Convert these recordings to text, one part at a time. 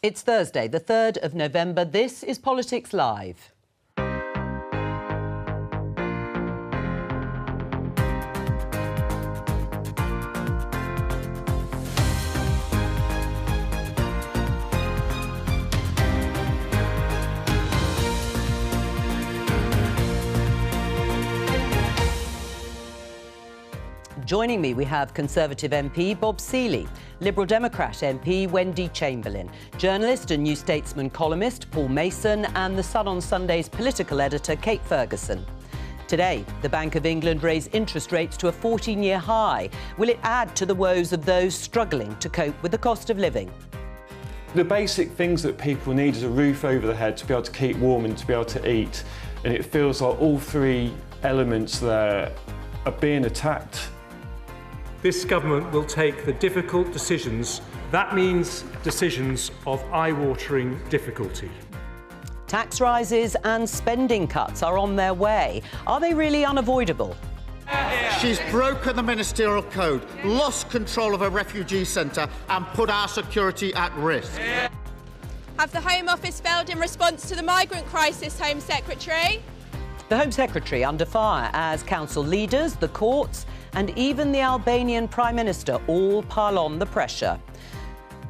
It's Thursday, the 3rd of November. This is Politics Live. Joining me, we have Conservative MP Bob Seely, Liberal Democrat MP Wendy Chamberlain, journalist and New Statesman columnist Paul Mason, and The Sun on Sunday's political editor Kate Ferguson. Today, the Bank of England raised interest rates to a 14-year high. Will it add to the woes of those struggling to cope with the cost of living? The basic things that people need is a roof over their head to be able to keep warm and to be able to eat. And it feels like all three elements there are being attacked. This government will take the difficult decisions. That means decisions of eye-watering difficulty. Tax rises and spending cuts are on their way. Are they really unavoidable? She's broken the ministerial code, lost control of a refugee centre and put our security at risk. Have the Home Office failed in response to the migrant crisis, Home Secretary? The Home Secretary under fire as council leaders, the courts and even the Albanian Prime Minister all pile on the pressure.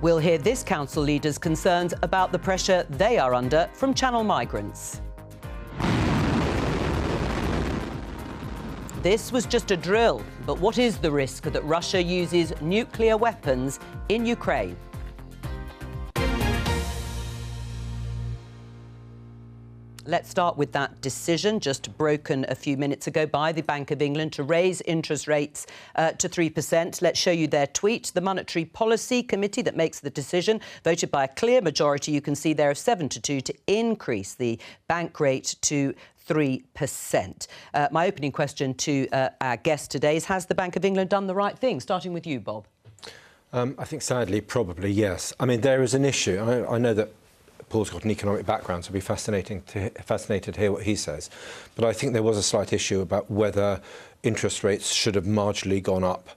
We'll hear this council leader's concerns about the pressure they are under from Channel migrants. This was just a drill, but what is the risk that Russia uses nuclear weapons in Ukraine? Let's start with that decision just broken a few minutes ago by the Bank of England to raise interest rates to 3%. Let's show you their tweet. The Monetary Policy Committee that makes the decision voted by a clear majority, you can see there, of 7-2 to increase the bank rate to 3%. My opening question to our guest today is, has the Bank of England done the right thing? Starting with you, Bob. I think, sadly, probably yes. I mean, there is an issue. I know that Paul's got an economic background, so it'll be fascinated to hear what he says. But I think there was a slight issue about whether interest rates should have marginally gone up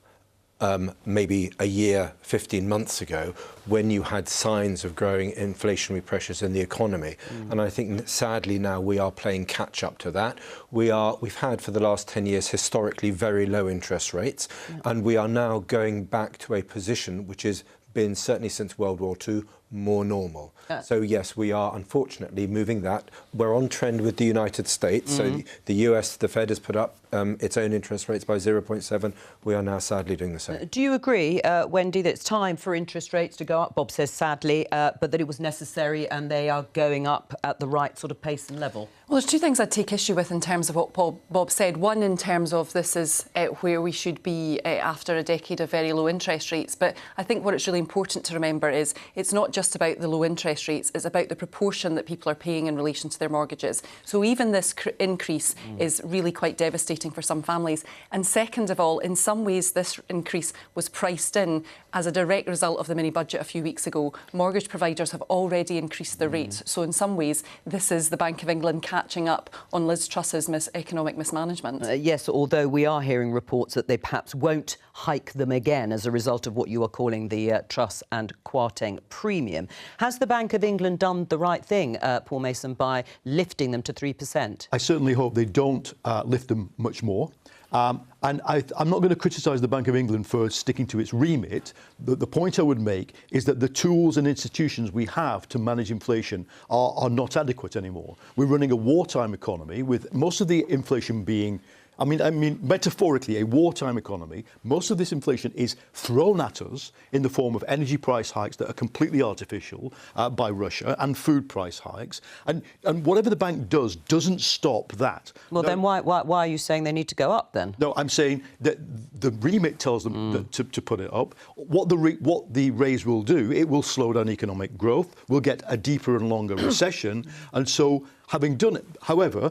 maybe a year, 15 months ago, when you had signs of growing inflationary pressures in the economy. And I think, sadly, now we are playing catch-up to that. We've had, for the last 10 years, historically very low interest rates, and we are now going back to a position which has been, certainly since World War II, more normal. So, yes, we are, unfortunately, moving that. We're on trend with the United States. So the US, the Fed has put up its own interest rates by 0.7. We are now, sadly, doing the same. Do you agree, Wendy, that it's time for interest rates to go up? Bob says sadly, but that it was necessary and they are going up at the right sort of pace and level? Well, there's two things I'd take issue with in terms of what Bob said. One, in terms of this is where we should be after a decade of very low interest rates. But I think what it's really important to remember is it's not just about the low interest rates, it's about the proportion that people are paying in relation to their mortgages. So even this increase is really quite devastating for some families. And second of all, in some ways, this increase was priced in as a direct result of the mini-budget a few weeks ago. Mortgage providers have already increased their rates. So in some ways, this is the Bank of England catching up on Liz Truss's economic mismanagement. Yes, although we are hearing reports that they perhaps won't hike them again as a result of what you are calling the Truss and Kwarteng premium. Has the Bank of England done the right thing, Paul Mason, by lifting them to 3%? I certainly hope they don't lift them much more. And I'm not going to criticise the Bank of England for sticking to its remit. The point I would make is that the tools and institutions we have to manage inflation are not adequate anymore. We're running a wartime economy with most of the inflation being, I mean, metaphorically, a wartime economy. Most of this inflation is thrown at us in the form of energy price hikes that are completely artificial by Russia, and food price hikes. And whatever the bank does doesn't stop that. Well, then why are you saying they need to go up then? No, I'm saying that the remit tells them to put it up. What the raise will do, it will slow down economic growth. We'll get a deeper and longer recession. And so, having done it, however,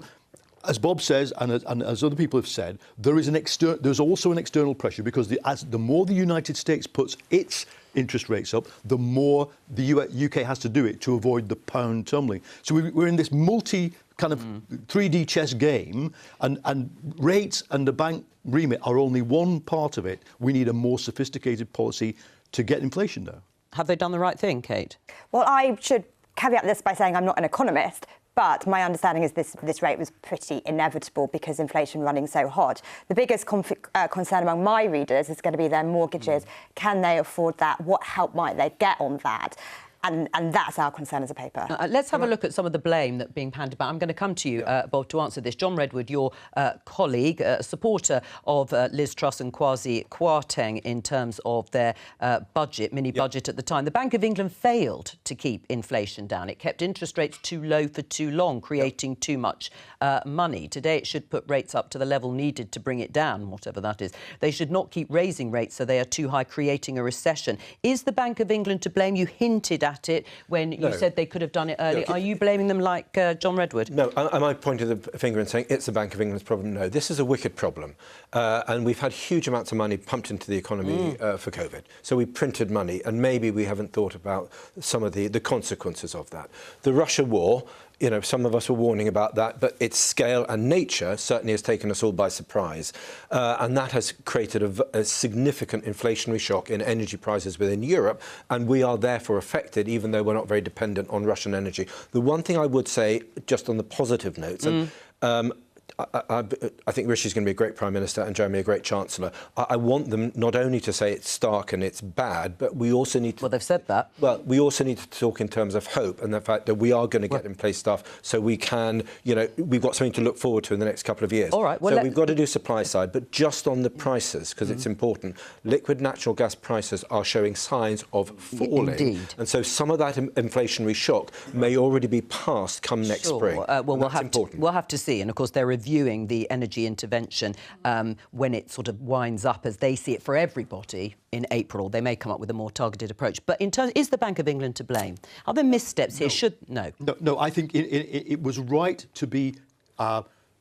as Bob says, and as other people have said, there's also an external pressure, because the more the United States puts its interest rates up, the more the UK has to do it to avoid the pound tumbling. So we're in this kind of 3D chess game, and rates and the bank remit are only one part of it. We need a more sophisticated policy to get inflation down. Have they done the right thing, Kate? Well, I should caveat this by saying I'm not an economist, but my understanding is this rate was pretty inevitable because inflation running so hot. The biggest concern among my readers is going to be their mortgages. Can they afford that? What help might they get on that? And that's our concern as a paper. Let's have a look at some of the blame that's being handed about. I'm going to come to you, Bob, to answer this. John Redwood, your colleague, supporter of Liz Truss and Kwasi Kwarteng in terms of their budget, mini-budget at the time. The Bank of England failed to keep inflation down. It kept interest rates too low for too long, creating too much money. Today, it should put rates up to the level needed to bring it down, whatever that is. They should not keep raising rates so they are too high, creating a recession. Is the Bank of England to blame? You hinted at it when you said they could have done it earlier. Are you blaming them like John Redwood? No, am I pointing the finger and saying it's the Bank of England's problem? No, this is a wicked problem. And we've had huge amounts of money pumped into the economy for COVID. So we printed money, and maybe we haven't thought about some of the consequences of that. The Russia war, you know, some of us were warning about that, but its scale and nature certainly has taken us all by surprise. And that has created a significant inflationary shock in energy prices within Europe, and we are therefore affected, even though we're not very dependent on Russian energy. The one thing I would say, just on the positive notes, and I think Rishi's going to be a great Prime Minister and Jeremy a great Chancellor. I want them not only to say it's stark and it's bad, but we also need to... Well, they've said that. Well, we also need to talk in terms of hope and the fact that we are going to get in place stuff so we can, you know, we've got something to look forward to in the next couple of years. All right. Well, so we've got to do supply side, but just on the prices, because it's important. Liquid natural gas prices are showing signs of falling. Indeed. And so some of that inflationary shock may already be past come next spring. Well, we'll have to see. And, of course, they're reviewing the energy intervention when it sort of winds up as they see it for everybody in April. They may come up with a more targeted approach. But in terms, is the Bank of England to blame? Are there missteps here? No, I think it was right to be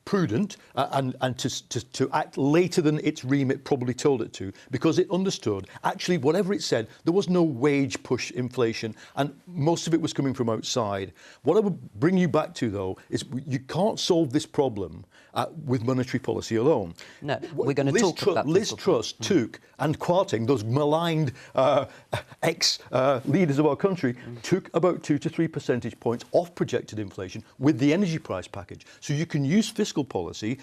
prudent and to act later than its remit probably told it to, because it understood, actually, whatever it said, there was no wage push inflation, and most of it was coming from outside. What I would bring you back to, though, is you can't solve this problem with monetary policy alone. No, we're going to talk about Liz Truss took, and Kwarteng, those maligned ex-leaders of our country, took about 2 to 3 percentage points off projected inflation with the energy price package. So you can use fiscal policy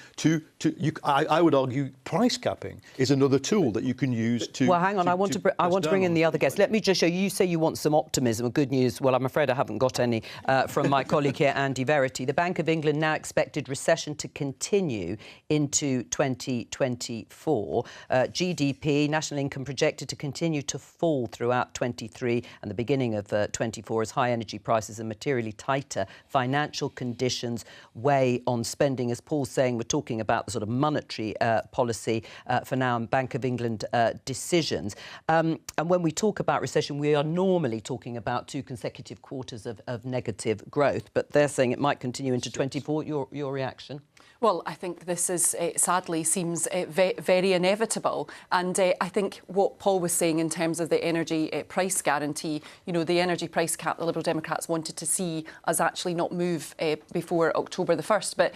I would argue price capping is another tool that you can use to... Well, hang on, I want to bring in the other guests. Let me just show you. You say you want some optimism, good news. Well, I'm afraid I haven't got any from my colleague here, Andy Verity. The Bank of England now expected recession to continue into 2024. GDP, national income, projected to continue to fall throughout 23 and the beginning of 24 as high energy prices and materially tighter financial conditions weigh on spending. As Paul's saying, we're talking about the sort of monetary policy for now and Bank of England decisions. And when we talk about recession, we are normally talking about 2 consecutive quarters of negative growth. But they're saying it might continue into 24. Your reaction? Well, I think this is, sadly, seems very inevitable. And I think what Paul was saying in terms of the energy price guarantee, you know, the energy price cap, the Liberal Democrats wanted to see us actually not move before October the 1st. But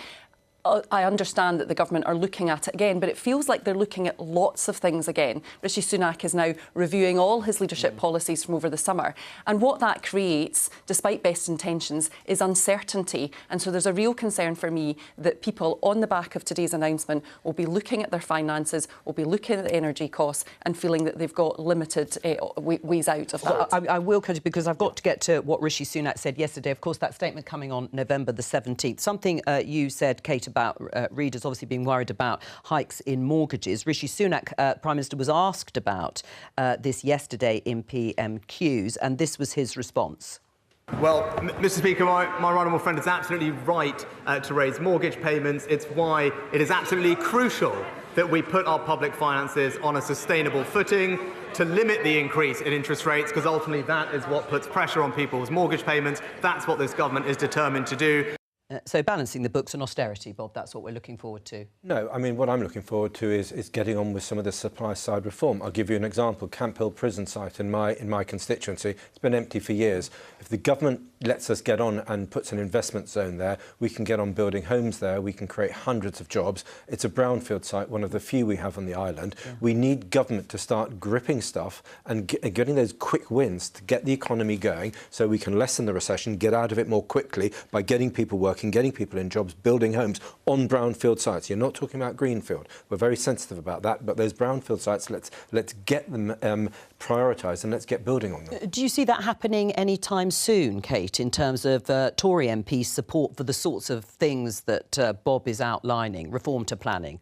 I understand that the government are looking at it again, but it feels like they're looking at lots of things again. Rishi Sunak is now reviewing all his leadership policies from over the summer. And what that creates, despite best intentions, is uncertainty. And so there's a real concern for me that people on the back of today's announcement will be looking at their finances, will be looking at the energy costs and feeling that they've got limited ways out of that. Well, I will, because I've got to get to what Rishi Sunak said yesterday. Of course, that statement coming on November the 17th. Something you said, Kate, about readers obviously being worried about hikes in mortgages. Rishi Sunak, Prime Minister, was asked about this yesterday in PMQs, and this was his response. Well, Mr. Speaker, my honourable friend is absolutely right to raise mortgage payments. It's why it is absolutely crucial that we put our public finances on a sustainable footing to limit the increase in interest rates, because ultimately that is what puts pressure on people's mortgage payments. That's what this government is determined to do. So balancing the books and austerity, Bob, that's what we're looking forward to. No, I mean, what I'm looking forward to is getting on with some of the supply side reform. I'll give you an example. Camp Hill prison site in my constituency, it's been empty for years. If the government lets us get on and puts an investment zone there, we can get on building homes there, we can create hundreds of jobs. It's a brownfield site, one of the few we have on the island. Yeah. We need government to start gripping stuff and getting those quick wins to get the economy going so we can lessen the recession, get out of it more quickly by getting people working, getting people in jobs, building homes on brownfield sites. You're not talking about greenfield. We're very sensitive about that, but those brownfield sites, let's get them prioritised and let's get building on them. Do you see that happening anytime soon, Kate, in terms of Tory MPs' support for the sorts of things that Bob is outlining, reform to planning?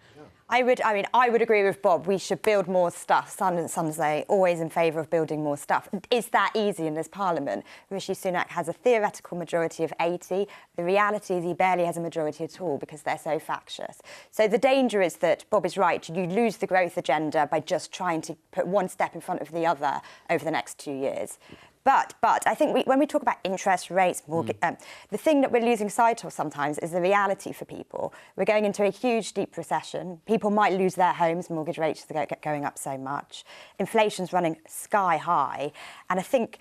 I would agree with Bob. We should build more stuff. Sunday, always in favour of building more stuff. Is that easy in this Parliament? Rishi Sunak has a theoretical majority of 80. The reality is he barely has a majority at all because they're so factious. So the danger is that Bob is right. You lose the growth agenda by just trying to put one step in front of the other over the next 2 years. But I think when we talk about interest rates, mortgage, the thing that we're losing sight of sometimes is the reality for people. We're going into a huge, deep recession. People might lose their homes. Mortgage rates are going up so much. Inflation's running sky high. And I think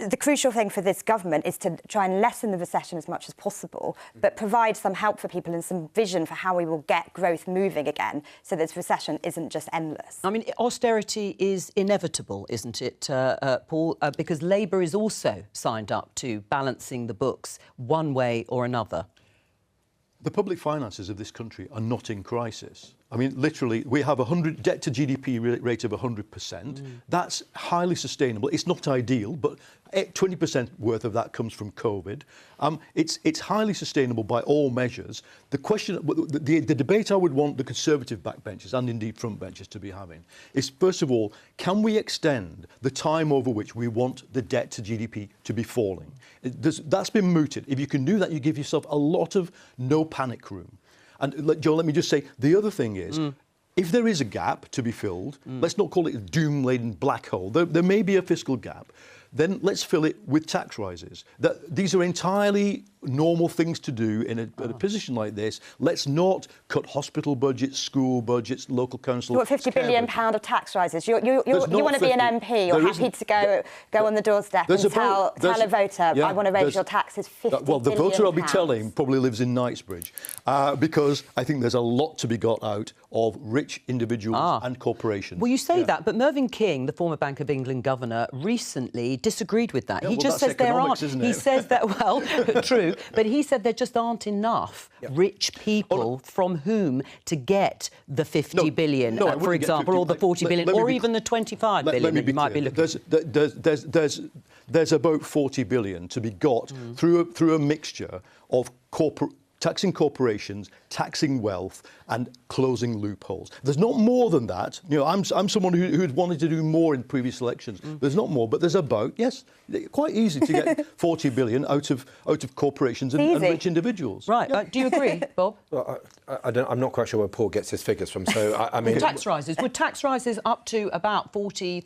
the crucial thing for this government is to try and lessen the recession as much as possible, but provide some help for people and some vision for how we will get growth moving again so this recession isn't just endless. I mean, austerity is inevitable, isn't it, Paul? Because Labour is also signed up to balancing the books one way or another. The public finances of this country are not in crisis. I mean, literally, we have a debt to GDP rate of 100%. That's highly sustainable. It's not ideal, but 20% worth of that comes from COVID. It's highly sustainable by all measures. The question, the debate I would want the Conservative backbenchers and indeed frontbenchers to be having is, first of all, can we extend the time over which we want the debt to GDP to be falling? That's been mooted. If you can do that, you give yourself a lot of no panic room. And, Joe, let me just say, the other thing is, if there is a gap to be filled, let's not call it a doom-laden black hole, there may be a fiscal gap, then let's fill it with tax rises. These are entirely normal things to do in a position like this. Let's not cut hospital budgets, school budgets, local council. You want £50 billion of tax rises. You want to be an MP. You're happy to go on the doorstep and tell a voter, I want to raise your taxes £50 billion. Well, the voter I'll be telling probably lives in Knightsbridge because I think there's a lot to be got out of rich individuals and corporations. Well, you say that, but Mervyn King, the former Bank of England governor, recently disagreed with that. Yeah, he just says there aren't. He says that, well, true, but he said there just aren't enough rich people from whom to get the 50 billion, for example, or the 40 billion, or even the 25 billion that you might be looking at. There's about 40 billion to be got through a mixture of taxing corporations, taxing wealth, and closing loopholes. There's not more than that. You know, I'm someone who'd wanted to do more in previous elections. There's not more, but there's about, yes, quite easy to get 40 billion out of corporations and rich individuals. Right. Yeah. Do you agree, Bob? Well, I'm not quite sure where Paul gets his figures from. So I mean, tax rises. Would tax rises up to about 40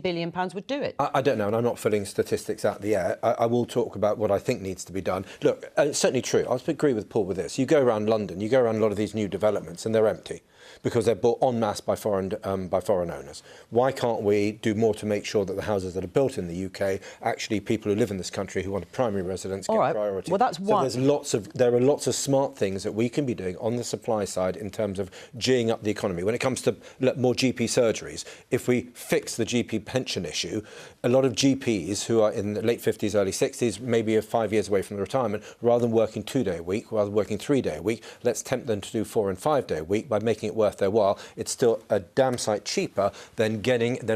billion pounds would do it? I don't know, and I'm not filling statistics out the air. I will talk about what I think needs to be done. Look, it's certainly true. I agree with Paul with this. You go around London, you go around a lot of these new developments, and they're empty because they're bought en masse by foreign owners. Why can't we do more to make sure that the houses that are built in the UK, actually people who live in this country who want a primary residence get priority? Well, that's one. So there are lots of smart things that we can be doing on the supply side in terms of geeing up the economy. When it comes to more GP surgeries, if we fix the GP pension issue, a lot of GPs who are in the late 50s, early 60s, maybe are 5 years away from the retirement, rather than working 2 day a week, rather than working 3 day a week, let's tempt them to do 4 and 5 day a week by making it worth their while. It's still a damn sight cheaper than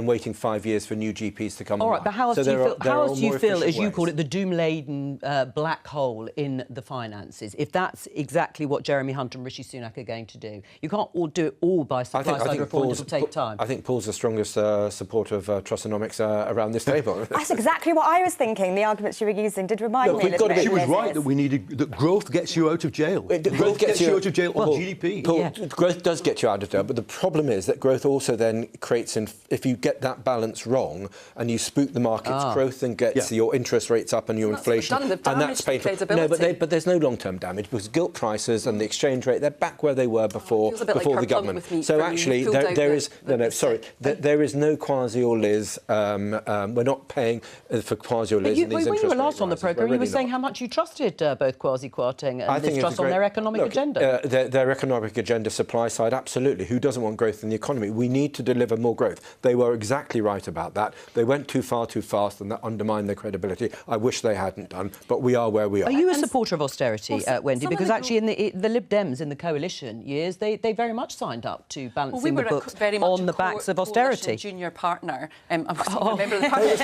waiting 5 years for new GPs to come. All right, but how else do you feel, as you call it, the doom-laden black hole in the finances, if that's exactly what Jeremy Hunt and Rishi Sunak are going to do? You can't do it all by supply-side reform. It'll take time. I think Paul's the strongest supporter of Trussonomics around this table. That's exactly what I was thinking. The arguments you were using did remind me a little bit. She was right that growth gets you out of jail. Growth gets you out of jail on GDP. Paul, growth does get you out of debt, but the problem is that growth also then creates, if you get that balance wrong and you spook the markets, growth then gets your interest rates up and your inflation, and that's painful. No, but there's no long-term damage because gilt prices and the exchange rate, they're back where they were before the government. So actually, there is no Kwasi or Liz. We're not paying for Kwasi or Liz. When you were last on the programme, you were saying how much you trusted both Kwasi Kwarteng and Liz Truss on their economic agenda. Their economic agenda, supply side, absolutely. Who doesn't want growth in the economy? We need to deliver more growth. They were exactly right about that. They went too far too fast, and that undermined their credibility. I wish they hadn't done, but we are where we are. Are you a supporter of austerity, Wendy? Because actually, in the Lib Dems in the coalition years, they very much signed up to balancing the books on the backs of austerity. Junior partner. I wasn't a member of the party.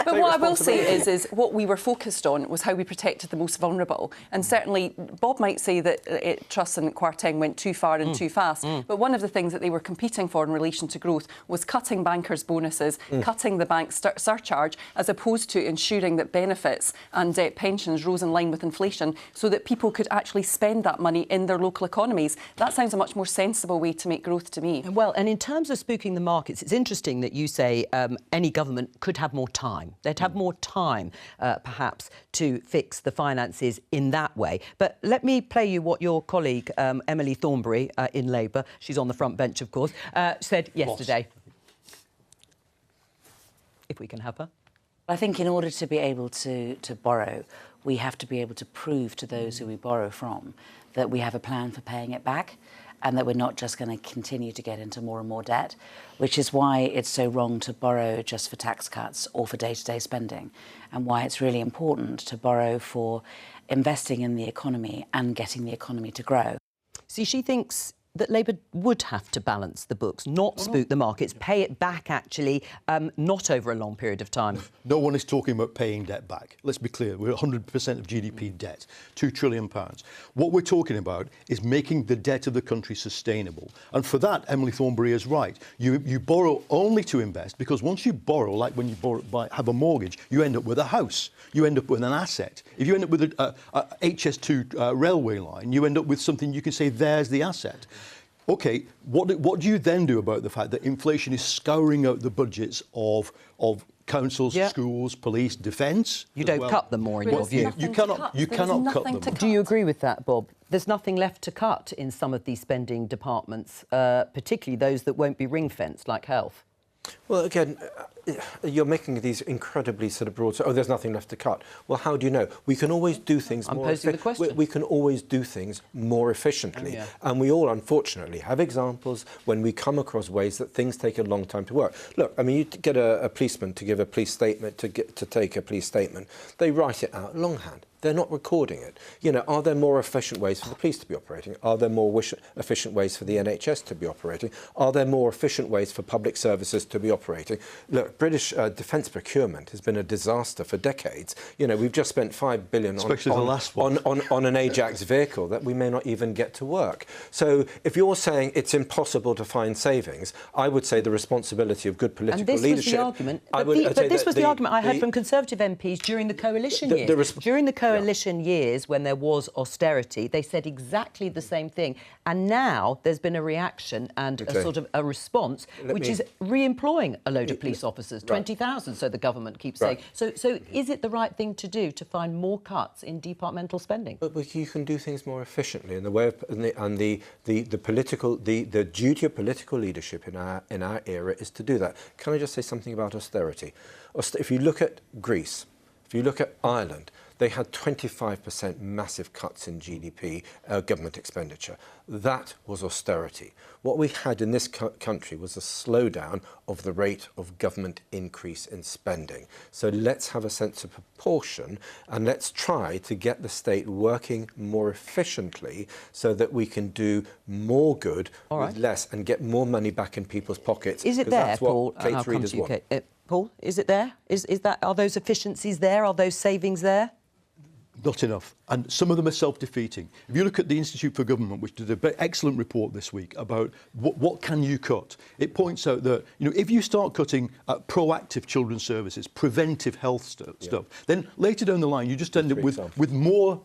But what I will say is what we were focused on was how we protected the most vulnerable. And certainly, Bob might say that Truss and Kwarteng went too far and too fast. But one of the things that they were competing for in relation to growth was cutting bankers' bonuses, cutting the bank surcharge, as opposed to ensuring that benefits and pensions rose in line with inflation so that people could actually spend that money in their local economies. That sounds a much more sensible way to make growth to me. Well, and in terms of spooking the markets, it's interesting that you say any government could have more time. They'd have more time, perhaps, to fix the finances in that way. But let me play you what your colleague, Emily Thornberry, in Labour, she's on the front bench, of course, said yesterday. If we can have her. I think in order to be able to borrow, we have to be able to prove to those who we borrow from that we have a plan for paying it back and that we're not just going to continue to get into more and more debt, which is why it's so wrong to borrow just for tax cuts or for day-to-day spending, and why it's really important to borrow for investing in the economy and getting the economy to grow. See, she thinks that Labour would have to balance the books, not spook the markets, pay it back, actually, not over a long period of time. No one is talking about paying debt back. Let's be clear, we're 100% of GDP debt, £2 trillion. What we're talking about is making the debt of the country sustainable. And for that, Emily Thornberry is right. You borrow only to invest, because once you borrow, like when you have a mortgage, you end up with a house. You end up with an asset. If you end up with a HS2 railway line, you end up with something you can say, there's the asset. OK, what do you then do about the fact that inflation is scouring out the budgets of councils, schools, police, defence? You don't cut them more, in your view. You cannot cut them. Do you agree with that, Bob? There's nothing left to cut in some of these spending departments, particularly those that won't be ring-fenced, like health. Well, again, you're making these incredibly sort of broad... So, there's nothing left to cut. Well, how do you know? We can always do things more... I'm posing the question. We can always do things more efficiently. And we all, unfortunately, have examples when we come across ways that things take a long time to work. Look, I mean, you get a policeman to give a police statement, to take a police statement. They write it out longhand. They're not recording it. You know, are there more efficient ways for the police to be operating? Are there more efficient ways for the NHS to be operating? Are there more efficient ways for public services to be operating? Look, British defence procurement has been a disaster for decades. You know, we've just spent $5 billion on an Ajax vehicle that we may not even get to work. So if you're saying it's impossible to find savings, I would say the responsibility of good political leadership... This was the argument I heard from Conservative MPs during the coalition years. During the coalition years, when there was austerity, they said exactly the same thing. And now there's been a reaction and a sort of a response, which is re-employing a load of police officers, 20,000, so the government keeps saying. So is it the right thing to do to find more cuts in departmental spending? But you can do things more efficiently, and the duty of political leadership in our era is to do that. Can I just say something about austerity? If you look at Greece, if you look at Ireland, they had 25% massive cuts in GDP, government expenditure. That was austerity. What we had in this country was a slowdown of the rate of government increase in spending. So let's have a sense of proportion, and let's try to get the state working more efficiently so that we can do more good with less and get more money back in people's pockets. Is it there, Paul? Kate's readers want. Paul, is it there? Are those efficiencies there? Are those savings there? Not enough. And some of them are self-defeating. If you look at the Institute for Government, which did an excellent report this week about what can you cut, it points out that, if you start cutting proactive children's services, preventive health stuff, then later down the line you just end up with more,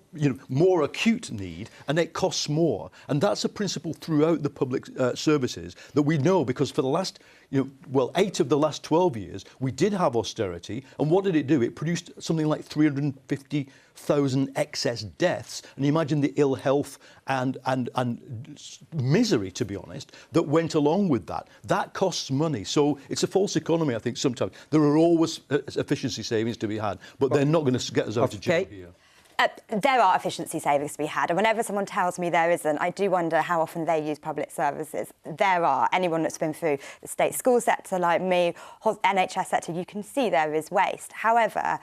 more acute need, and it costs more. And that's a principle throughout the public services that we know, because for the last 8 of the last 12 years, we did have austerity. And what did it do? It produced something like 350,000 excess deaths. And you imagine the ill health and misery, to be honest, that went along with that. That costs money. So it's a false economy, I think, sometimes. There are always efficiency savings to be had, but they're not going to get us out of jail here. There are efficiency savings to be had, and whenever someone tells me there isn't, I do wonder how often they use public services. There are. Anyone that's been through the state school sector like me, NHS sector, you can see there is waste. However,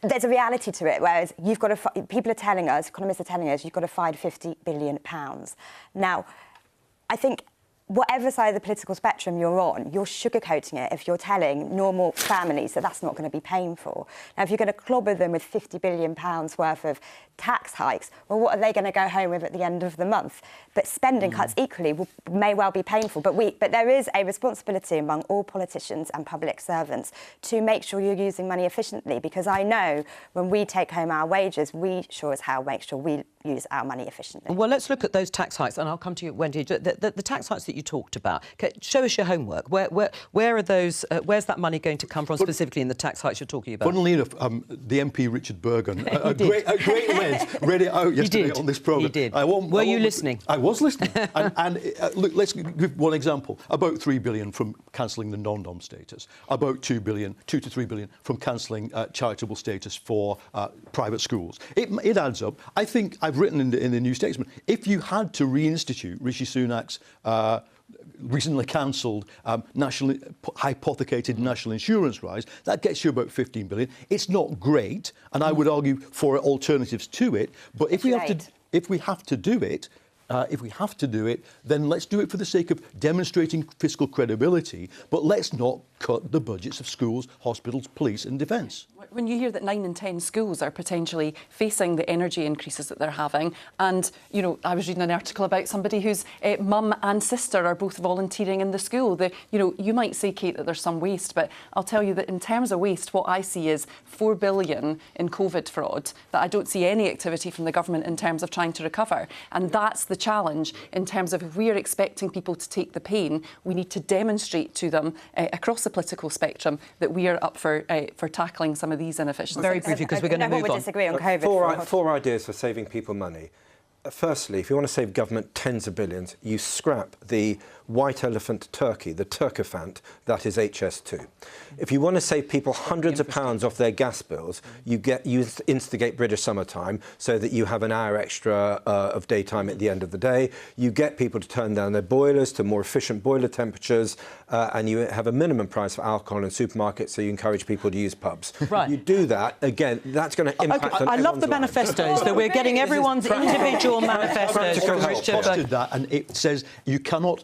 there's a reality to it, whereas you've got to, people are telling us, economists are telling us, you've got to find £50 billion. Now, I think whatever side of the political spectrum you're on, you're sugarcoating it if you're telling normal families that that's not going to be painful. Now, if you're going to clobber them with £50 billion worth of tax hikes, well, what are they going to go home with at the end of the month? But spending cuts equally may well be painful. But there is a responsibility among all politicians and public servants to make sure you're using money efficiently, because I know when we take home our wages, we sure as hell make sure we use our money efficiently. Well, let's look at those tax hikes, and I'll come to you, Wendy. The tax hikes that you talked about, show us your homework. Where are those? Where's that money going to come from specifically in the tax hikes you're talking about? Funnily enough, the MP Richard Bergen, a great read it out yesterday on this programme. He did. Were you listening? I was listening. Look, let's give one example. About £3 billion from cancelling the non-dom status. About £2 to $3 billion from cancelling charitable status for private schools. It adds up. I think I've written in the New Statesman, if you had to reinstitute Rishi Sunak's recently cancelled hypothecated national insurance rise, that gets you about £15 billion. It's not great, and I would argue for alternatives to it. But if we have to do it, then let's do it for the sake of demonstrating fiscal credibility. But let's not cut the budgets of schools, hospitals, police and defence. When you hear that 9 in 10 schools are potentially facing the energy increases that they're having, and, I was reading an article about somebody whose mum and sister are both volunteering in the school. You might say, Kate, that there's some waste, but I'll tell you that in terms of waste, what I see is £4 billion in COVID fraud that I don't see any activity from the government in terms of trying to recover. And that's the challenge in terms of if we are expecting people to take the pain, we need to demonstrate to them across the political spectrum that we are up for tackling some of these inefficiencies. Very briefly, because we're going to move on. Disagree on COVID. Four ideas for saving people money. Firstly, if you want to save government tens of billions, you scrap the white elephant turkey, the turkophant, that is HS2. If you want to save people hundreds of pounds off their gas bills, you instigate British summertime so that you have an hour extra of daytime at the end of the day. You get people to turn down their boilers to more efficient boiler temperatures, and you have a minimum price for alcohol in supermarkets, so you encourage people to use pubs. Right. You do that, again, that's going to impact on I love the manifestos, that we're getting everyone's individual manifestos. Posted that, and it says you cannot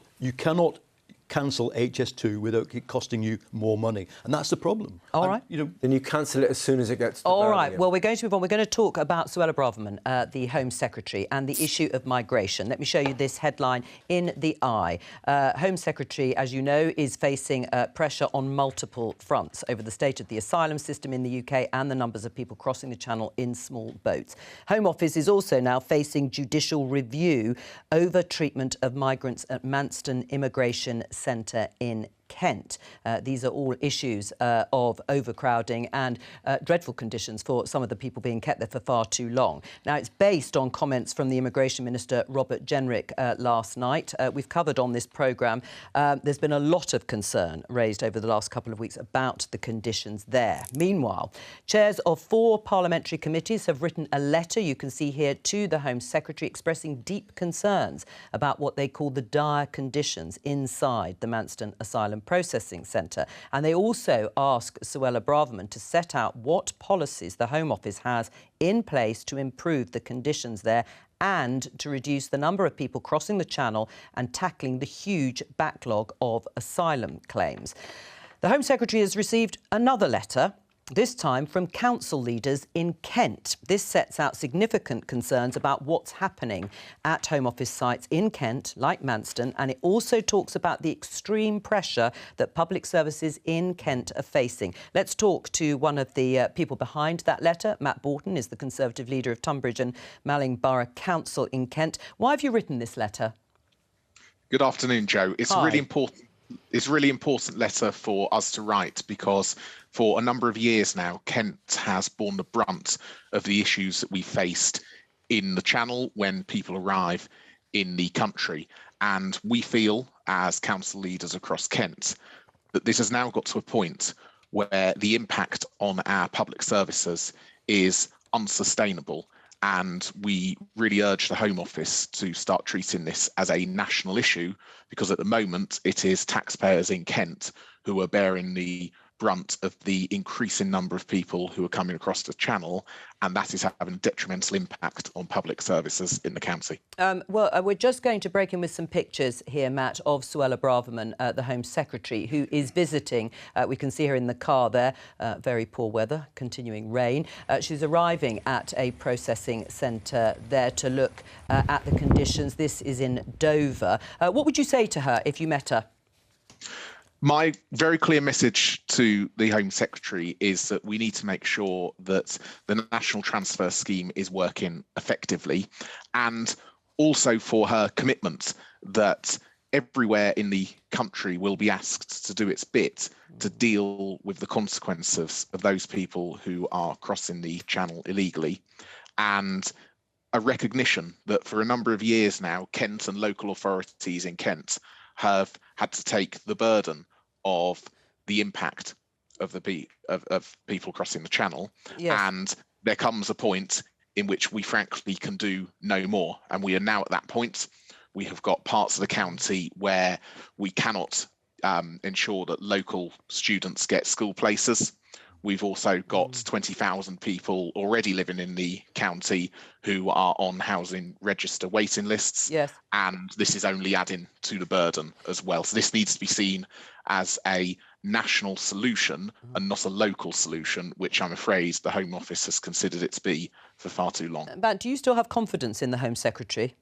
cancel HS2 without it costing you more money, and that's the problem. All right. Then you cancel it as soon as it gets to All right. Birmingham. Well, we're going to move on. We're going to talk about Suella Braverman, the Home Secretary, and the issue of migration. Let me show you this headline in the Eye. Home Secretary, as you know, is facing pressure on multiple fronts over the state of the asylum system in the UK and the numbers of people crossing the Channel in small boats. Home Office is also now facing judicial review over treatment of migrants at Manston Immigration Centre in Kent. These are all issues of overcrowding and dreadful conditions for some of the people being kept there for far too long. Now, it's based on comments from the Immigration Minister, Robert Jenrick, last night. We've covered on this programme. There's been a lot of concern raised over the last couple of weeks about the conditions there. Meanwhile, chairs of 4 parliamentary committees have written a letter, you can see here, to the Home Secretary expressing deep concerns about what they call the dire conditions inside the Manston Asylum Processing Centre. And they also ask Suella Braverman to set out what policies the Home Office has in place to improve the conditions there and to reduce the number of people crossing the Channel and tackling the huge backlog of asylum claims. The Home Secretary has received another letter this time from council leaders in Kent. This sets out significant concerns about what's happening at Home Office sites in Kent, like Manston, and it also talks about the extreme pressure that public services in Kent are facing. Let's talk to one of the people behind that letter. Matt Borton is the Conservative leader of Tunbridge and Malling Borough Council in Kent. Why have you written this letter? Good afternoon, Joe. It's a really important. It's a really important letter for us to write because for a number of years now, Kent has borne the brunt of the issues that we faced in the Channel when people arrive in the country. And we feel, as council leaders across Kent, that this has now got to a point where the impact on our public services is unsustainable. And we really urge the Home Office to start treating this as a national issue, because at the moment it is taxpayers in Kent who are bearing the brunt of the increasing number of people who are coming across the Channel, and that is having a detrimental impact on public services in the county. We're just going to break in with some pictures here, Matt, of Suella Braverman, the Home Secretary, who is visiting. We can see her in the car there. Very poor weather, continuing rain. She's arriving at a processing centre there to look at the conditions. This is in Dover. What would you say to her if you met her? My very clear message to the Home Secretary is that we need to make sure that the National Transfer Scheme is working effectively, and also for her commitment that everywhere in the country will be asked to do its bit to deal with the consequences of those people who are crossing the Channel illegally, and a recognition that for a number of years now, Kent and local authorities in Kent have had to take the burden of the impact of people crossing the Channel. Yes. And there comes a point in which we frankly can do no more. And we are now at that point. We have got parts of the county where we cannot ensure that local students get school places. We've also got 20,000 people already living in the county who are on housing register waiting lists. Yes. And this is only adding to the burden as well. So this needs to be seen as a national solution and not a local solution, which I'm afraid the Home Office has considered it to be for far too long. But do you still have confidence in the Home Secretary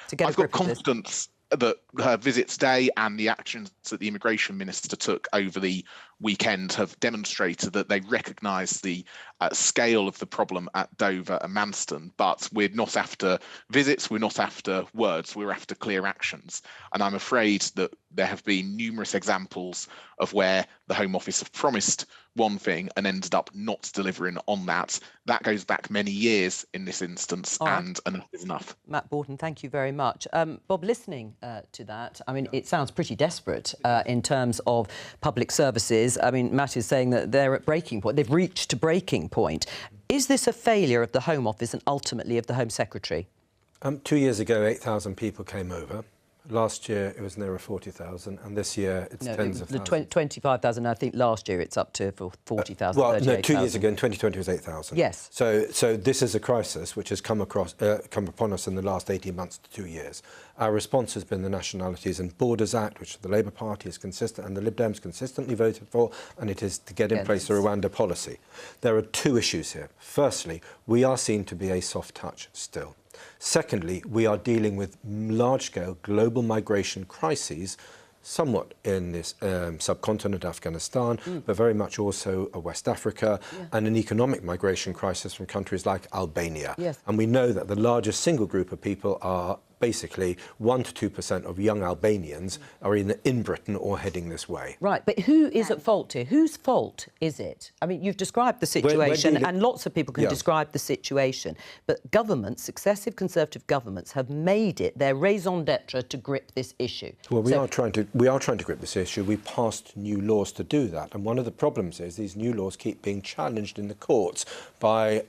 to get I've got confidence that her visit today and the actions that the Immigration Minister took over the weekend have demonstrated that they recognise the scale of the problem at Dover and Manston. But we're not after visits, we're not after words, we're after clear actions. And I'm afraid that there have been numerous examples of where the Home Office have promised one thing and ended up not delivering on that. That goes back many years in this instance, and enough is enough. Matt Borton, thank you very much. Bob, listening to that, I mean, it sounds pretty desperate in terms of public services. I mean, Matt is saying that they're at breaking point. They've reached a breaking point. Is this a failure of the Home Office and ultimately of the Home Secretary? 2 years ago, 8,000 people came over. Last year, it was nearer 40,000, and this year it's tens of thousands. 25,000. I think last year it's up to 40,000. Well, no, 2 years ago in 2020 was 8,000. Yes. So this is a crisis which has come upon us in the last 18 months to 2 years. Our response has been the Nationalities and Borders Act, which the Labour Party is consistent and the Lib Dems consistently voted for, and it is to get in place a Rwanda policy. There are two issues here. Firstly, we are seen to be a soft touch still. Secondly, we are dealing with large-scale global migration crises, somewhat in this subcontinent, Afghanistan, but very much also West Africa, and an economic migration crisis from countries like Albania. Yes. And we know that the largest single group of people are basically 1 to 2% of young Albanians are in Britain or heading this way. Right, but who is at fault here? Whose fault is it? I mean, you've described the situation, and lots of people can describe the situation, but governments, successive Conservative governments, have made it their raison d'etre to grip this issue. Well, we are trying to grip this issue. We passed new laws to do that, and one of the problems is these new laws keep being challenged in the courts by,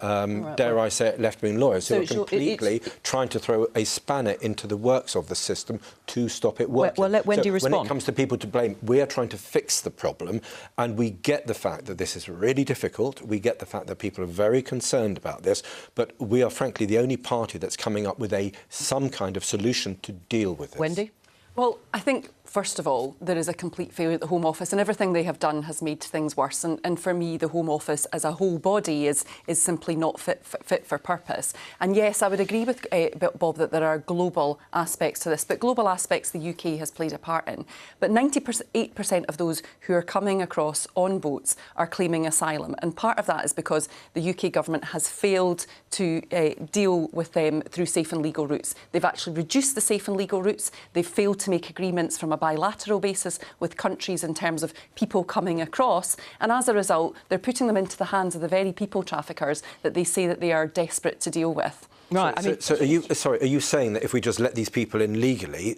dare I say it, left-wing lawyers who are completely trying to throw a spanner into the works of the system to stop it working. Well, let Wendy respond. When it comes to people to blame, we are trying to fix the problem, and we get the fact that this is really difficult. We get the fact that people are very concerned about this, but we are frankly the only party that's coming up with some kind of solution to deal with this. Wendy? Well, I think first of all, there is a complete failure at the Home Office, and everything they have done has made things worse. And for me, the Home Office as a whole body is simply not fit for purpose. And yes, I would agree with Bob that there are global aspects to this, but global aspects the UK has played a part in. But 98% of those who are coming across on boats are claiming asylum. And part of that is because the UK government has failed to deal with them through safe and legal routes. They've actually reduced the safe and legal routes. They've failed to make agreements from a bilateral basis with countries in terms of people coming across. And as a result, they're putting them into the hands of the very people traffickers that they say that they are desperate to deal with. Right. So are you saying that if we just let these people in legally,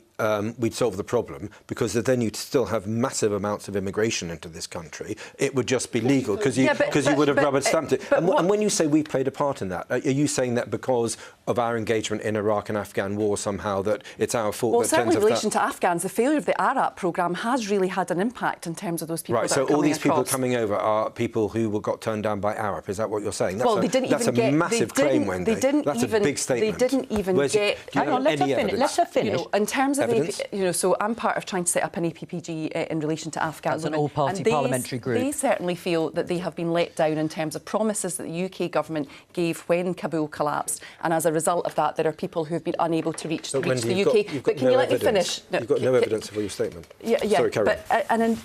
we'd solve the problem? Because then you'd still have massive amounts of immigration into this country. It would just be legal because you would have rubber stamped it. And when you say we played a part in that, are you saying that because of our engagement in Iraq and Afghan war somehow that it's our fault? Well, certainly in relation to Afghans, the failure of the ARAP programme has really had an impact in terms of those people. Right. That are So all these across. people coming over are people who got turned down by ARAP. Is that what you're saying? Well, that's a massive claim, Wendy. That's a big statement. They didn't even get. Hang on, let her finish. In terms of evidence? so I'm part of trying to set up an APPG in relation to Afghan That's women. an all-party parliamentary group. They certainly feel that they have been let down in terms of promises that the UK government gave when Kabul collapsed, and as a result of that, there are people who have been unable to reach the UK. But can you let me finish? You've got no evidence of your statement. Yeah. Sorry, carry on.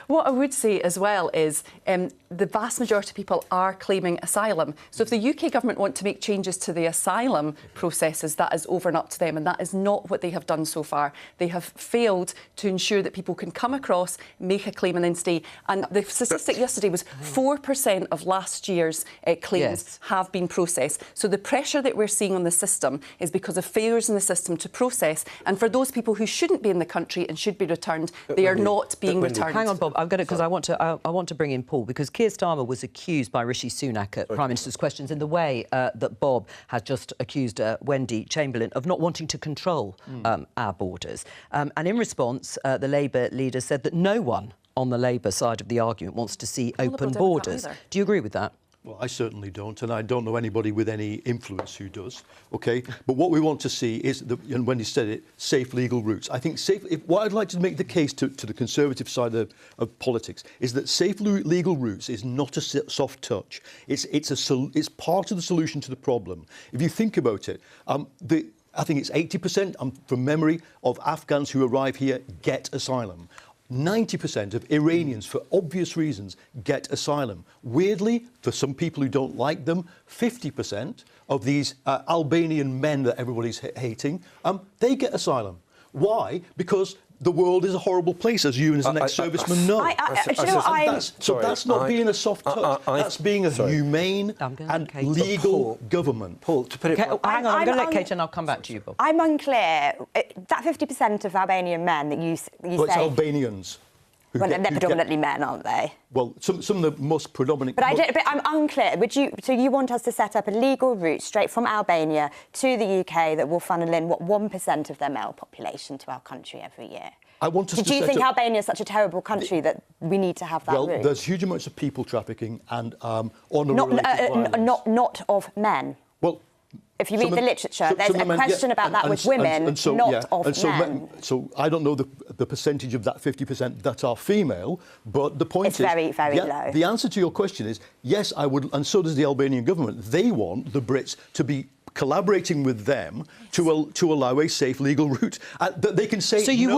What I would say as well is the vast majority of people are claiming asylum. So if the UK government want to make changes to the asylum processes, that is over and up to them, and that is not what they have done so far. They have failed to ensure that people can come across, make a claim and then stay. And the statistic yesterday was 4% of last year's claims have been processed. So the pressure that we're seeing on the system is because of failures in the system to process. And for those people who shouldn't be in the country and should be returned, they are not being returned. Hang on, Bob. I've got it because I want to bring in Paul, because Keir Starmer was accused by Rishi Sunak at Prime Minister's Questions in the way that Bob has just accused Wendy Chamberlain of not wanting to control our borders. And in response, the Labour leader said that no one on the Labour side of the argument wants to see open borders. Do you agree with that? Well, I certainly don't, and I don't know anybody with any influence who does, OK? But what we want to see is, and Wendy said it, safe legal routes. I think what I'd like to make the case to the Conservative side of politics is that safe legal routes is not a soft touch. It's part of the solution to the problem. If you think about it, I think it's 80%, from memory, of Afghans who arrive here get asylum. 90% of Iranians, for obvious reasons, get asylum. Weirdly, for some people who don't like them, 50% of these Albanian men that everybody's hating, they get asylum. Why? Because the world is a horrible place, as you as an ex-serviceman know. That's not being a soft touch. That's being a humane and legal government. Paul, to put it... Hang on, I'm going to let Kate and I'll come back to you, Bob. I'm unclear. That 50% of Albanian men that you say... Well, it's Albanians. Well, they're predominantly men, aren't they? Well, some of the most predominant... But I'm unclear. So you want us to set up a legal route straight from Albania to the UK that will funnel in, 1% of their male population to our country every year? Do you think Albania is such a terrible country that we need to have that route? Well, there's huge amounts of people trafficking and honour-related violence. Not of men. Well... If you read the literature, there's a question about that with women, not of men. So I don't know the percentage of that 50% that are female, but the point is... It's very, very low. The answer to your question is, yes, I would, and so does the Albanian government. They want the Brits to be collaborating with them to allow a safe legal route that they can say so you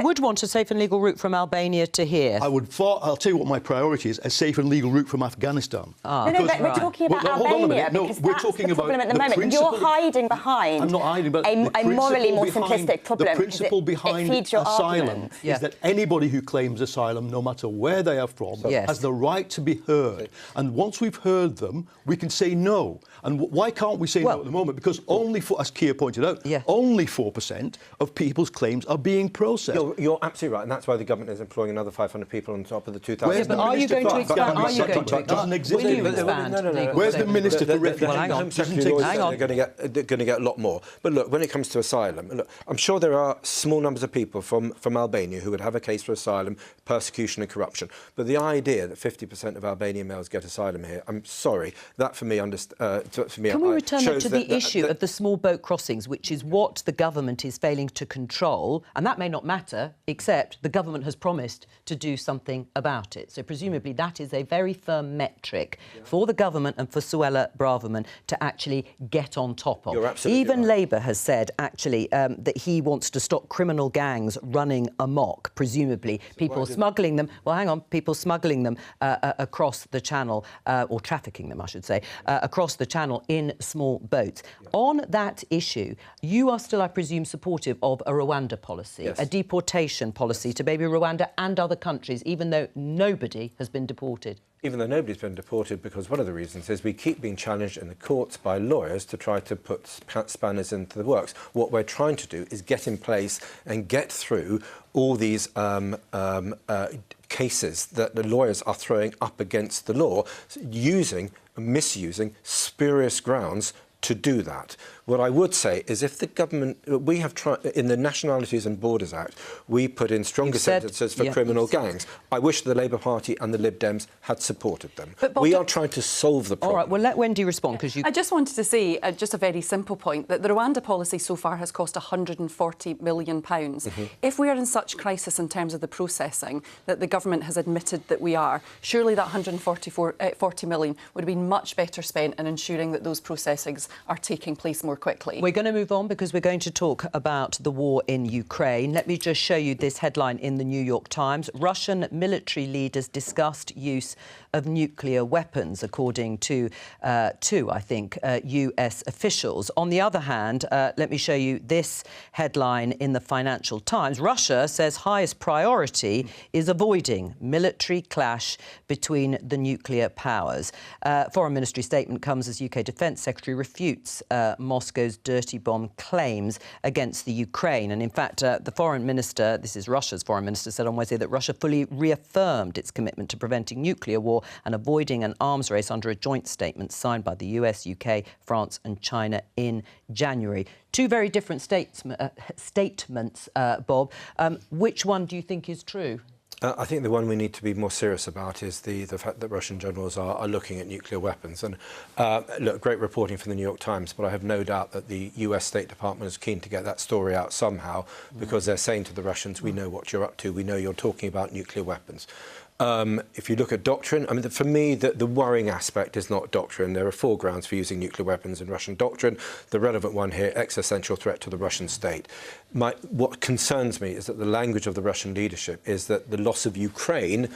would want a safe and legal route from Albania to here? I'll tell you what my priority is: a safe and legal route from Afghanistan. But we're talking about Albania because that's the problem at the moment. You're hiding behind. I'm not hiding, but a morally more simplistic problem. The principle behind asylum is that anybody who claims asylum, no matter where they are from, has the right to be heard. And once we've heard them, we can say no. And why can't we say no at the moment? Because only, as Keir pointed out, only 4% of people's claims are being processed. You're absolutely right, and that's why the government is employing another 500 people on top of the 2,000. But are you going to expand? That doesn't exist. Where's the Minister for Refugees? They're going to get a lot more. But look, when it comes to asylum, I'm sure there are small numbers of people from Albania who would have a case for asylum, persecution and corruption. But the idea that 50% of Albanian males get asylum here, I'm sorry, that for me Can we return it to the issue of the small boat crossings, which is what the government is failing to control, and that may not matter, except the government has promised to do something about it. So presumably that is a very firm metric for the government and for Suella Braverman to actually get on top of. You're absolutely Even right. Labour has said, actually, that he wants to stop criminal gangs running amok, presumably people smuggling them. Well, hang on, people smuggling them across the channel, or trafficking them, I should say, across the channel in small boats. Yeah. On that issue, you are still, I presume, supportive of a Rwanda policy, a deportation policy to maybe Rwanda and other countries, even though nobody has been deported. Even though nobody's been deported, because one of the reasons is we keep being challenged in the courts by lawyers to try to put spanners into the works. What we're trying to do is get in place and get through all these cases that the lawyers are throwing up against the law, misusing spurious grounds to do that. What I would say is if the government, we have tried, in the Nationalities and Borders Act, we put in stronger sentences for criminal gangs. I wish the Labour Party and the Lib Dems had supported them. We are trying to solve the problem. All right, well, let Wendy respond, because you... I just wanted to say, just a very simple point, that the Rwanda policy so far has cost £140 million. If we are in such crisis in terms of the processing that the government has admitted that we are, surely that £140 million would have been much better spent in ensuring that those processings are taking place more quickly. We're going to move on because we're going to talk about the war in Ukraine. Let me just show you this headline in the New York Times. Russian military leaders discussed use of nuclear weapons, according to two, I think, US officials. On the other hand, let me show you this headline in the Financial Times. Russia says highest priority is avoiding military clash between the nuclear powers. Foreign Ministry statement comes as UK Defence Secretary refutes Moscow's dirty bomb claims against the Ukraine. And in fact, the Foreign Minister, this is Russia's Foreign Minister, said on Wednesday that Russia fully reaffirmed its commitment to preventing nuclear war and avoiding an arms race under a joint statement signed by the US, UK, France and China in January. Two very different statements, Bob. Which one do you think is true? I think the one we need to be more serious about is the fact that Russian generals are looking at nuclear weapons. And look, great reporting from the New York Times, but I have no doubt that the US State Department is keen to get that story out somehow, because they're saying to the Russians, we know what you're up to, we know you're talking about nuclear weapons. If you look at doctrine, I mean, for me, the worrying aspect is not doctrine. There are 4 grounds for using nuclear weapons in Russian doctrine. The relevant one here, existential threat to the Russian state. What concerns me is that the language of the Russian leadership is that the loss of Ukraine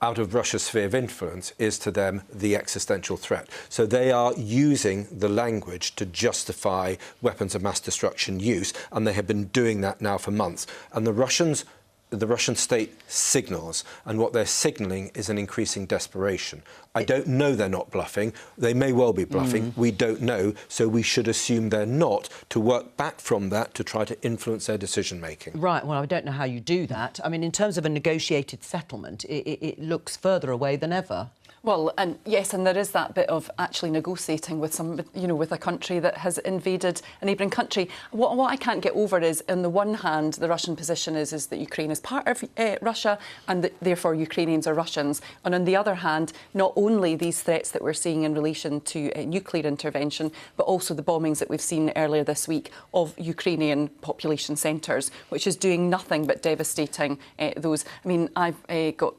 out of Russia's sphere of influence is to them the existential threat. So they are using the language to justify weapons of mass destruction use, and they have been doing that now for months. And the Russian state signals, and what they're signalling is an increasing desperation. I don't know they're not bluffing. They may well be bluffing. We don't know. So we should assume they're not, to work back from that to try to influence their decision-making. Right. Well, I don't know how you do that. I mean, in terms of a negotiated settlement, it looks further away than ever. Well, and yes, and there is that bit of actually negotiating with with a country that has invaded a neighbouring country. What I can't get over is, on the one hand, the Russian position is that Ukraine is part of Russia and that therefore Ukrainians are Russians. And on the other hand, not only these threats that we're seeing in relation to nuclear intervention, but also the bombings that we've seen earlier this week of Ukrainian population centres, which is doing nothing but devastating those. I mean, I've got...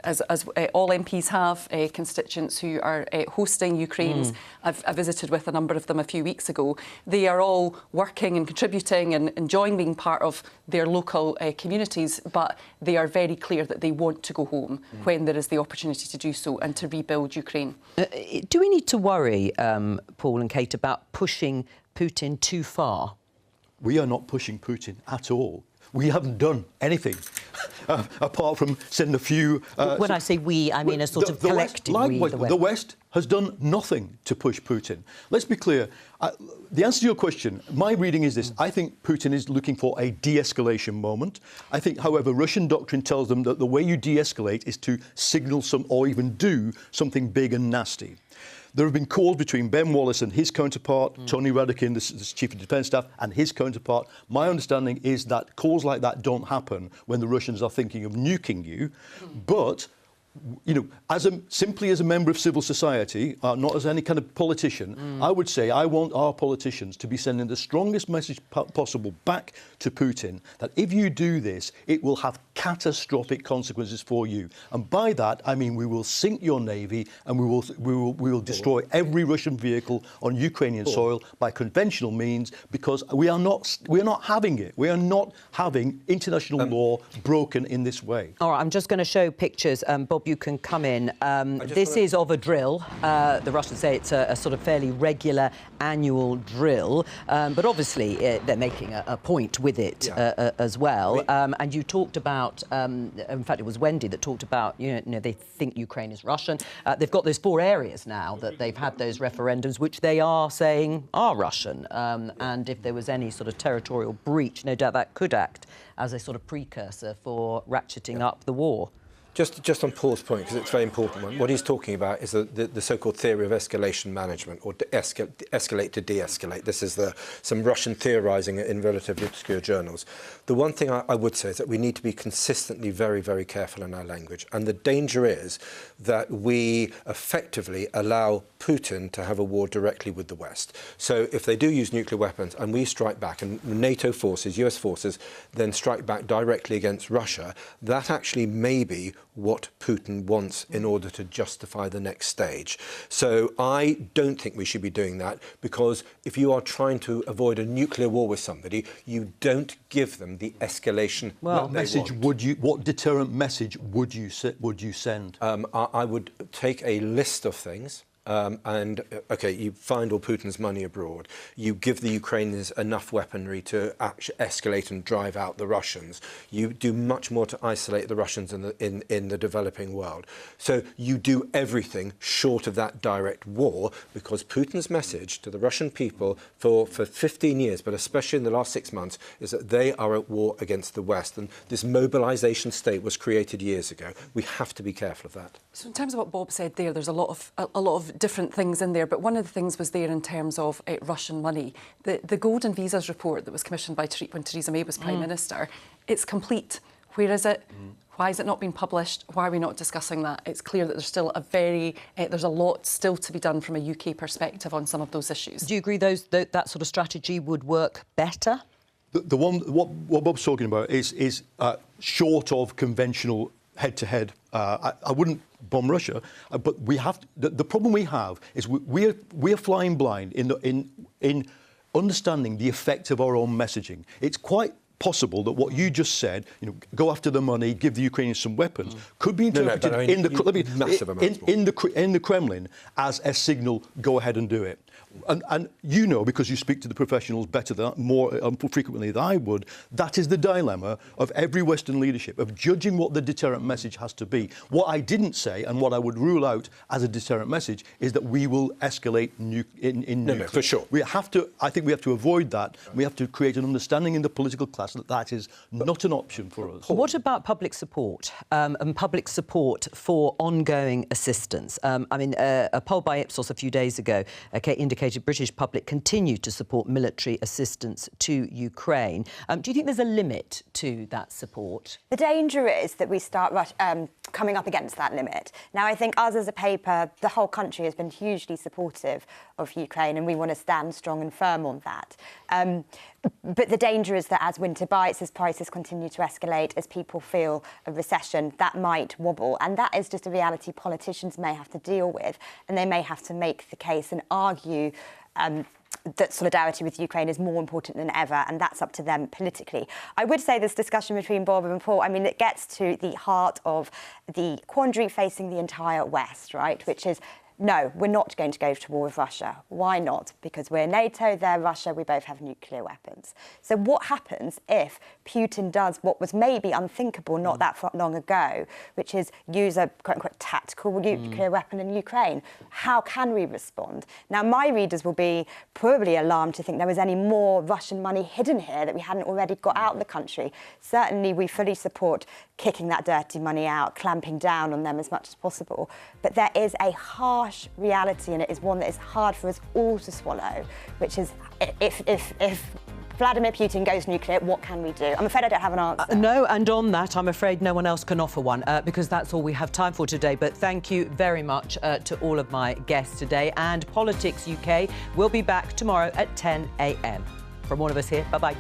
As all MPs have, constituents who are hosting Ukraine's. I visited with a number of them a few weeks ago. They are all working and contributing and enjoying being part of their local communities, but they are very clear that they want to go home when there is the opportunity to do so and to rebuild Ukraine. Do we need to worry, Paul and Kate, about pushing Putin too far? We are not pushing Putin at all. We haven't done anything apart from send a few... when I say we, I mean a sort of collective we. The West has done nothing to push Putin. Let's be clear. The answer to your question, my reading is this. I think Putin is looking for a de-escalation moment. I think, however, Russian doctrine tells them that the way you de-escalate is to signal some or even do something big and nasty. There have been calls between Ben Wallace and his counterpart, Tony Radakin, the Chief of Defence Staff, and his counterpart. My understanding is that calls like that don't happen when the Russians are thinking of nuking you. But simply as a member of civil society, not as any kind of politician, I would say I want our politicians to be sending the strongest message possible back to Putin that if you do this, it will have catastrophic consequences for you. And by that, I mean we will sink your navy and we will destroy every Russian vehicle on Ukrainian soil by conventional means, because we are not having it. We are not having international law broken in this way. All right, I'm just going to show pictures. Bob, you can come in. This is of a drill. The Russians say it's a sort of fairly regular annual drill, but obviously they're making a point with it as well. And you talked about, in fact, it was Wendy that talked about, they think Ukraine is Russian. They've got those 4 areas now that they've had those referendums, which they are saying are Russian. And if there was any sort of territorial breach, no doubt that could act as a sort of precursor for ratcheting up the war. Just on Paul's point, because it's a very important one, what he's talking about is the so-called theory of escalation management, or escalate to de-escalate. This is some Russian theorising in relatively obscure journals. The one thing I would say is that we need to be consistently very, very careful in our language. And the danger is that we effectively allow Putin to have a war directly with the West. So if they do use nuclear weapons and we strike back, and NATO forces, US forces, then strike back directly against Russia, that actually may be what Putin wants in order to justify the next stage. So I don't think we should be doing that, because if you are trying to avoid a nuclear war with somebody, you don't give them the escalation. What deterrent message would you send? I would take a list of things. You find all Putin's money abroad. You give the Ukrainians enough weaponry to escalate and drive out the Russians. You do much more to isolate the Russians in the developing world. So you do everything short of that direct war, because Putin's message to the Russian people for 15 years, but especially in the last 6 months, is that they are at war against the West. And this mobilization state was created years ago. We have to be careful of that. So in terms of what Bob said there, there's a lot of different things in there, but one of the things was there in terms of Russian money. The Golden Visas report that was commissioned by when Theresa May was Prime Minister, it's complete. Where is it? Why has it not been published? Why are we not discussing that? It's clear that there's still there's a lot still to be done from a UK perspective on some of those issues. Do you agree that sort of strategy would work better? The one what Bob's talking about is short of conventional head-to-head. I wouldn't bomb Russia, but we have the problem we have is we're flying blind in understanding the effect of our own messaging. It's quite possible that what you just said, go after the money, give the Ukrainians some weapons, could be interpreted in the Kremlin as a signal, go ahead and do it. And because you speak to the professionals better than more frequently than I would, that is the dilemma of every Western leadership, of judging what the deterrent message has to be. What I didn't say, and what I would rule out as a deterrent message, is that we will escalate in nuclear. No, for sure. I think we have to avoid that. We have to create an understanding in the political class that is not an option for us. What about public support and public support for ongoing assistance? A poll by Ipsos a few days ago indicated British public continue to support military assistance to Ukraine. Do you think there's a limit to that support? The danger is that we start coming up against that limit. Now, I think us as a paper, the whole country has been hugely supportive of Ukraine, and we want to stand strong and firm on that. But the danger is that as winter bites, as prices continue to escalate, as people feel a recession, that might wobble. And that is just a reality politicians may have to deal with, and they may have to make the case and argue that solidarity with Ukraine is more important than ever, and that's up to them politically. I would say this discussion between Bob and Paul, it gets to the heart of the quandary facing the entire West, right, which is, no, we're not going to go to war with Russia. Why not? Because we're NATO, they're Russia, we both have nuclear weapons. So what happens if Putin does what was maybe unthinkable not that long ago, which is use a quote-unquote tactical nuclear weapon in Ukraine? How can we respond? Now, my readers will be probably alarmed to think there was any more Russian money hidden here that we hadn't already got out of the country. Certainly, we fully support kicking that dirty money out, clamping down on them as much as possible. But there is a harsh reality, and it is one that is hard for us all to swallow, which is if Vladimir Putin goes nuclear, what can we do? I'm afraid I don't have an answer. No, and on that, I'm afraid no one else can offer one because that's all we have time for today. But thank you very much to all of my guests today. And Politics UK will be back tomorrow at 10 a.m. From all of us here, bye-bye.